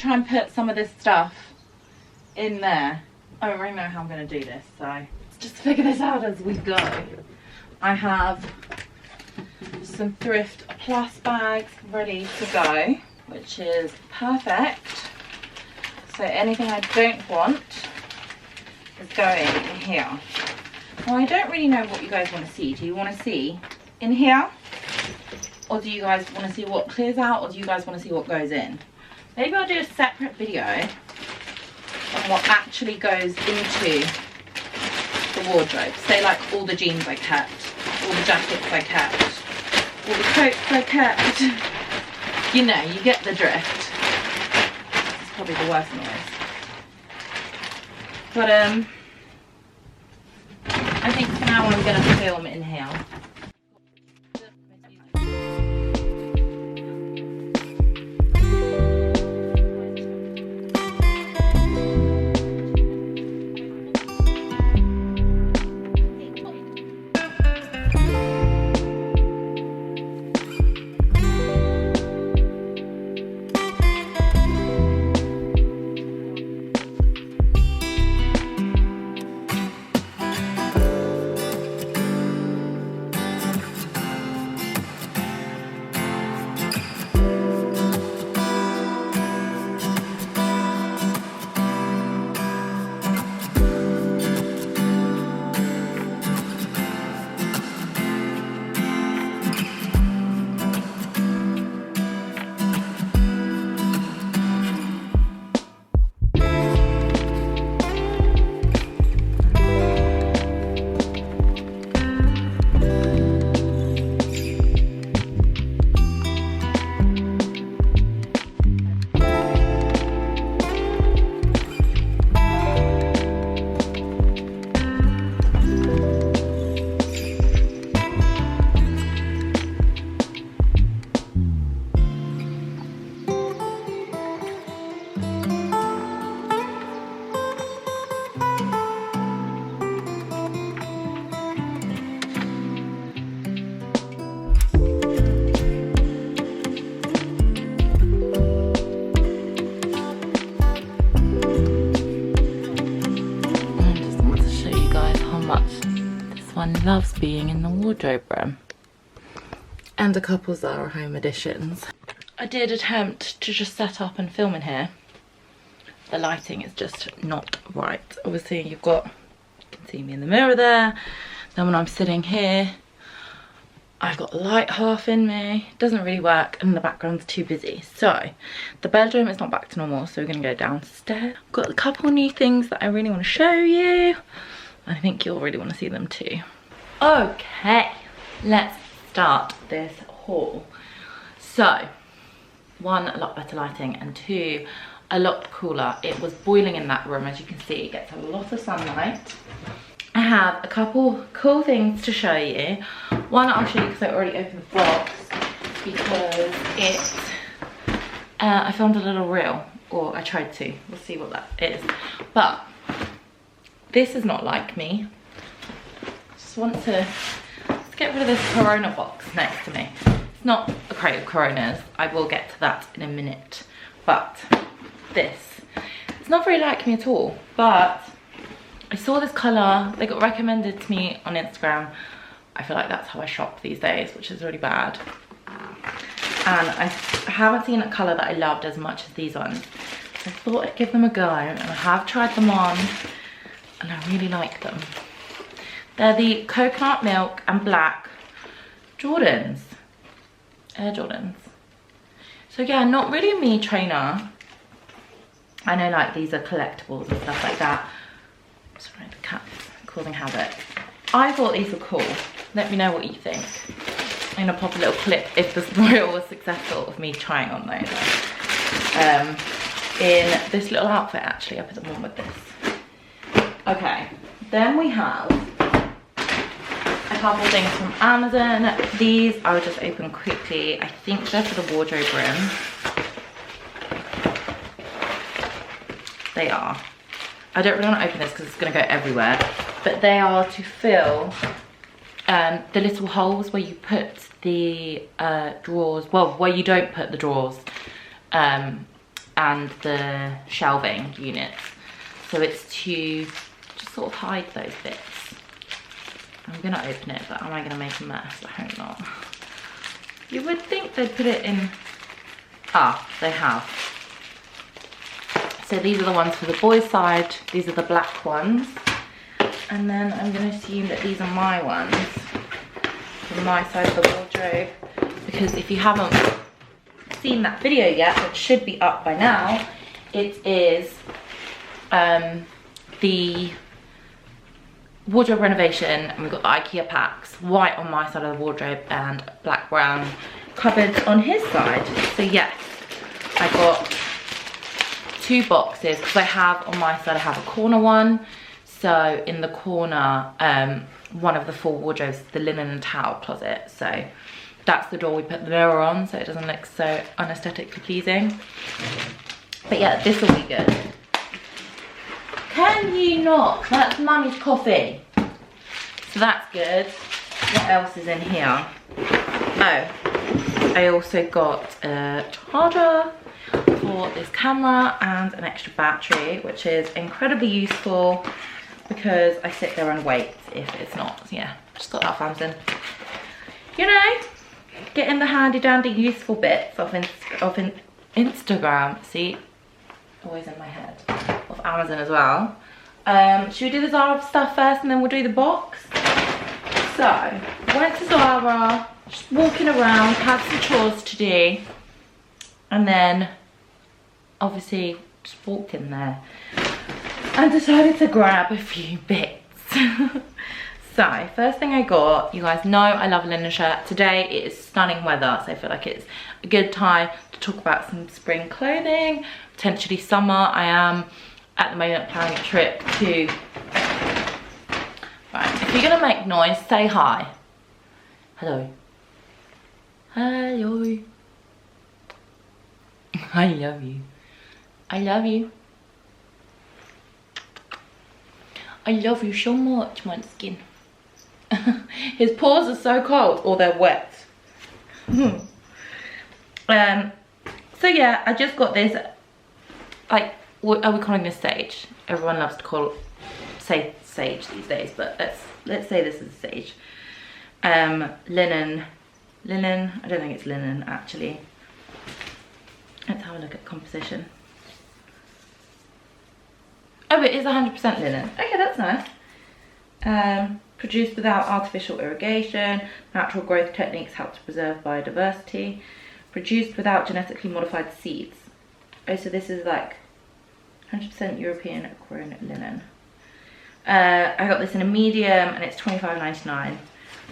try and put some of this stuff in there. I don't really know how I'm going to do this, so let's just figure this out as we go. I have some thrift plus bags ready to go, which is perfect. So anything I don't want is going in here. Well, I don't really know what you guys want to see. Do you want to see in here? Or do you guys want to see what clears out? Or do you guys want to see what goes in? Maybe I'll do a separate video on what actually goes into the wardrobe. Say like all the jeans I kept, all the jackets I kept, all the coats I kept. You know, you get the drift. It's probably the worst noise. But I think for now I'm going to film in here. Loves being in the wardrobe room, and a couple Zara home editions. I did attempt to just set up and film in here. The lighting is just not right. Obviously you can see me in the mirror there. Then when I'm sitting here, I've got the light half in me. It doesn't really work and the background's too busy. So the bedroom is not back to normal, so we're gonna go downstairs. I've got a couple new things that I really want to show you. I think you'll really want to see them too. Okay, let's start this haul. So, one, a lot better lighting, and two, a lot cooler. It was boiling in that room, as you can see. It gets a lot of sunlight. I have a couple cool things to show you. One I'll show you because I already opened the box, because I filmed a little reel, or I tried to. We'll see what that is. But this is not like me. Want to let's get rid of this Corona box next to me. It's not a crate of Coronas. I will get to that in a minute. But this, it's not very like me at all. But I saw this colour. They got recommended to me on Instagram. I feel like that's how I shop these days, which is really bad. And I haven't seen a colour that I loved as much as these ones. So I thought I'd give them a go, and I have tried them on, and I really like them. They're the coconut milk and black Jordans, Air Jordans. So yeah, not really a me trainer. I know like these are collectibles and stuff like that. Sorry, the cat's causing havoc. I thought these were cool. Let me know what you think. I'm gonna pop a little clip if this reel was successful of me trying on those. In this little outfit actually, I put them on with this. Okay, then we have a couple things from Amazon. These I'll just open quickly. I think they're for the wardrobe room. They are. I don't really want to open this because it's going to go everywhere. But they are to fill the little holes where you put the drawers. Well, where you don't put the drawers. And and the shelving units. So it's to just sort of hide those bits. I'm gonna open it, but am I gonna make a mess? I hope not. You would think they'd put it in. Ah, they have. So these are the ones for the boys' side. These are the black ones. And then I'm gonna assume that these are my ones from my side of the wardrobe. Because if you haven't seen that video yet, which should be up by now, it is the wardrobe renovation, and we've got the IKEA packs, white on my side of the wardrobe and black brown cupboards on his side. So yes, I got 2 boxes, because I have on my side, I have a corner one. So in the corner, one of the 4 wardrobes, the linen and towel closet. So that's the door we put the mirror on, so it doesn't look so unaesthetically pleasing. But yeah, this will be good. Can you not? That's mummy's coffee. So that's good. What else is in here? Oh, I also got a charger for this camera and an extra battery, which is incredibly useful because I sit there and wait if it's not. So yeah, just got that off Amazon. You know, getting the handy dandy useful bits of Instagram. See, always in my head. Of Amazon as well. Should we do the Zara stuff first and then we'll do the box? So, went to Zara, just walking around, had some chores to do, and then obviously just walked in there and decided to grab a few bits. So, first thing I got, you guys know I love a linen shirt. Today it is stunning weather, so I feel like it's a good time to talk about some spring clothing, potentially summer. I am at the moment planning a trip to... Right, if you're gonna make noise, say hi. Hello. Hello. I love you. I love you. I love you so much, Munchkin. His paws are so cold, or they're wet. So yeah, I just got this, like, what are we calling this, sage? Everyone loves to say sage these days, but let's say this is sage. Linen, I don't think it's linen actually. Let's have a look at composition. Oh, it is 100% linen. Okay, that's nice. Produced without artificial irrigation. Natural growth techniques help to preserve biodiversity. Produced without genetically modified seeds. Oh, so this is like 100% European grown linen. I got this in a medium and it's £25.99. I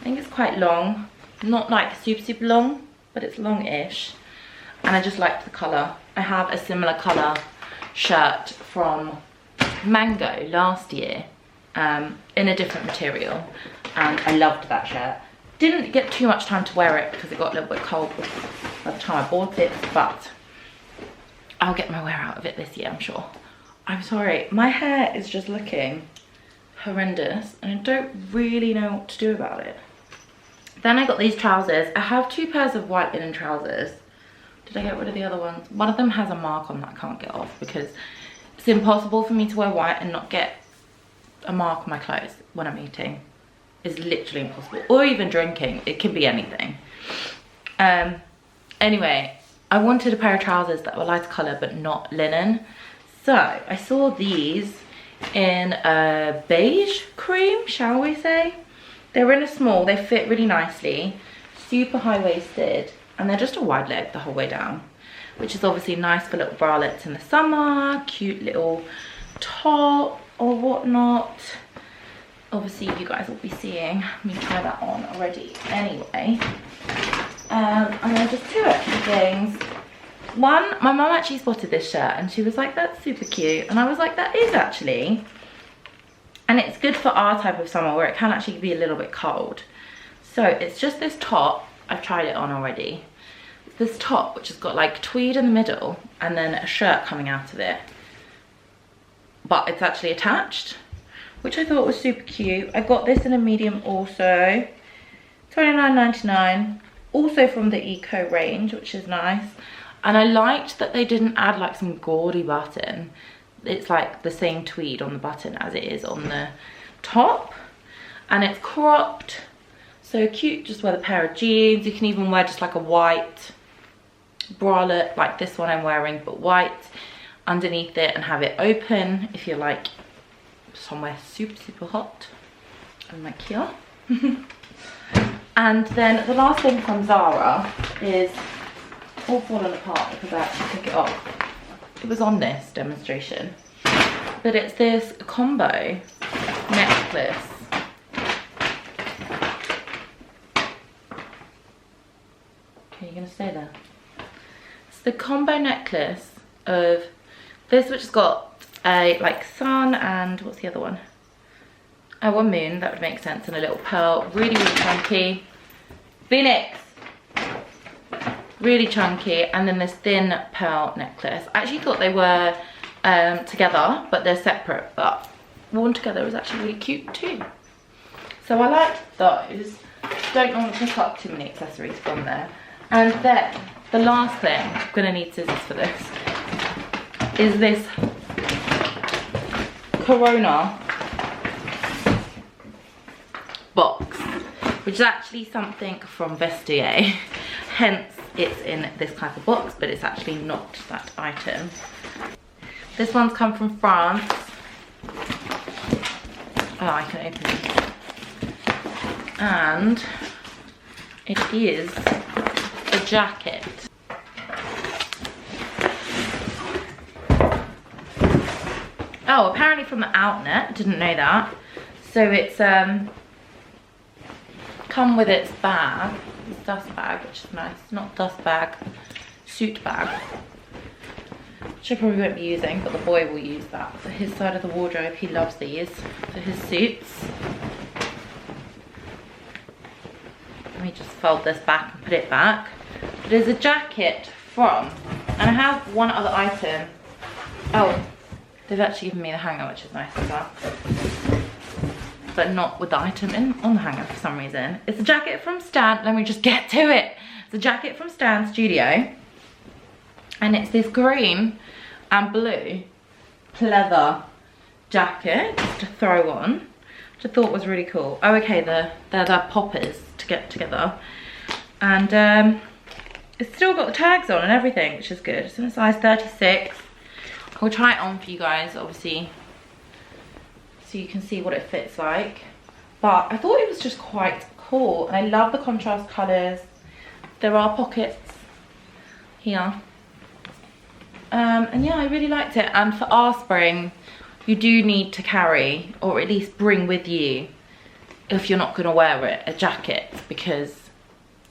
think it's quite long. Not like super long, but it's long-ish. And I just liked the colour. I have a similar colour shirt from Mango last year. In a different material, and I loved that shirt. Didn't get too much time to wear it because it got a little bit cold by the time I bought it, but I'll get my wear out of it this year, I'm sure. I'm sorry, my hair is just looking horrendous and I don't really know what to do about it. Then I got these trousers. I have 2 pairs of white linen trousers. Did I get rid of the other ones? One of them has a mark on that I can't get off because it's impossible for me to wear white and not get a mark on my clothes when I'm eating. It's literally impossible. Or even drinking, it can be anything. Anyway, I wanted a pair of trousers that were lighter colour but not linen. So I saw these in a beige cream, shall we say. They're in a small, they fit really nicely, super high-waisted, and they're just a wide leg the whole way down, which is obviously nice for little bralettes in the summer, cute little top or whatnot. Obviously you guys will be seeing me try that on already anyway. And then just 2 extra things. One, my mum actually spotted this shirt and she was like, that's super cute, and I was like, that is actually, and it's good for our type of summer where it can actually be a little bit cold. So it's just this top, I've tried it on already. It's this top which has got like tweed in the middle and then a shirt coming out of it, but it's actually attached, which I thought was super cute. I got this in a medium also, £29.99, also from the Eco range, which is nice. And I liked that they didn't add like some gaudy button. It's like the same tweed on the button as it is on the top. And it's cropped. So cute, just wear a pair of jeans. You can even wear just like a white bralette, like this one I'm wearing, but white underneath it, and have it open if you're like somewhere super hot, like here. And then the last thing from Zara is all fallen apart because I actually took it off. It was on this demonstration, but it's this combo necklace. Okay, you're gonna stay there. It's the combo necklace of this, which has got a like sun and what's the other one? Oh, a moon, that would make sense, and a little pearl. Really chunky. Phoenix! Really chunky, and then this thin pearl necklace. I actually thought they were together, but they're separate, but worn together is actually really cute too. So I like those. Don't want to pick up too many accessories from there. And then the last thing, I'm gonna need scissors for this, is this Corona box, which is actually something from Vestiaire. Hence it's in this type of box, but it's actually not that item. This one's come from France. Oh, I can open it. And it is a jacket. Oh, apparently from the outlet, didn't know that. So it's come with its bag, this dust bag, which is nice. Not dust bag, suit bag, which I probably won't be using, but the boy will use that for his side of the wardrobe. He loves these for his suits. Let me just fold this back and put it back. It is a jacket from, and I have one other item. Oh, they've actually given me the hanger, which is nice as well, but not with the item on the hanger for some reason. It's a jacket from Stan. Let me just get to it. It's a jacket from Stan Studio, and it's this green and blue pleather jacket to throw on, which I thought was really cool. Oh, okay, they're poppers to get together, and it's still got the tags on and everything, which is good. It's in a size 36. I'll try it on for you guys, obviously, so you can see what it fits like. But I thought it was just quite cool, and I love the contrast colours. There are pockets here, and yeah, I really liked it. And for our spring, you do need to carry, or at least bring with you, if you're not going to wear it, a jacket, because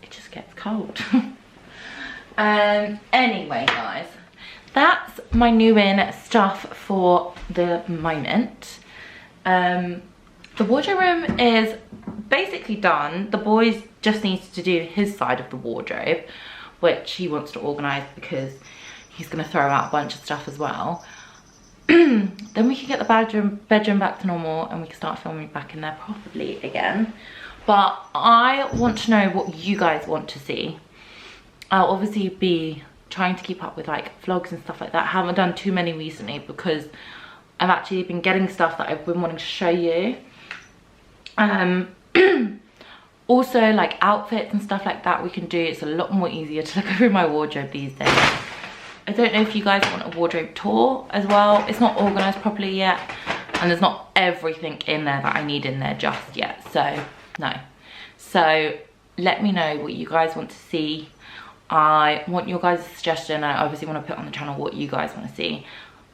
it just gets cold. Anyway, guys, that's my new in stuff for the moment. The wardrobe room is basically done. The boys just needs to do his side of the wardrobe, which he wants to organise because he's going to throw out a bunch of stuff as well. Then we can get the bedroom back to normal, and we can start filming back in there properly again. But I want to know what you guys want to see. I'll obviously be trying to keep up with like vlogs and stuff like that. I haven't done too many recently because I've actually been getting stuff that I've been wanting to show you. Also, like outfits and stuff like that we can do. It's a lot more easier to look through my wardrobe these days. I don't know if you guys want a wardrobe tour as well. It's not organised properly yet, and there's not everything in there that I need in there just yet, so no. So let me know what you guys want to see. I want your guys' suggestion. I obviously want to put on the channel what you guys want to see,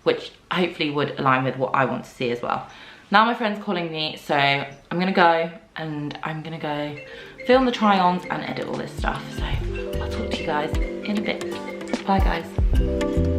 which hopefully would align with what I want to see as well. Now my friend's calling me, so I'm gonna go, and I'm gonna go film the try-ons and edit all this stuff. So I'll talk to you guys in a bit. Bye, guys.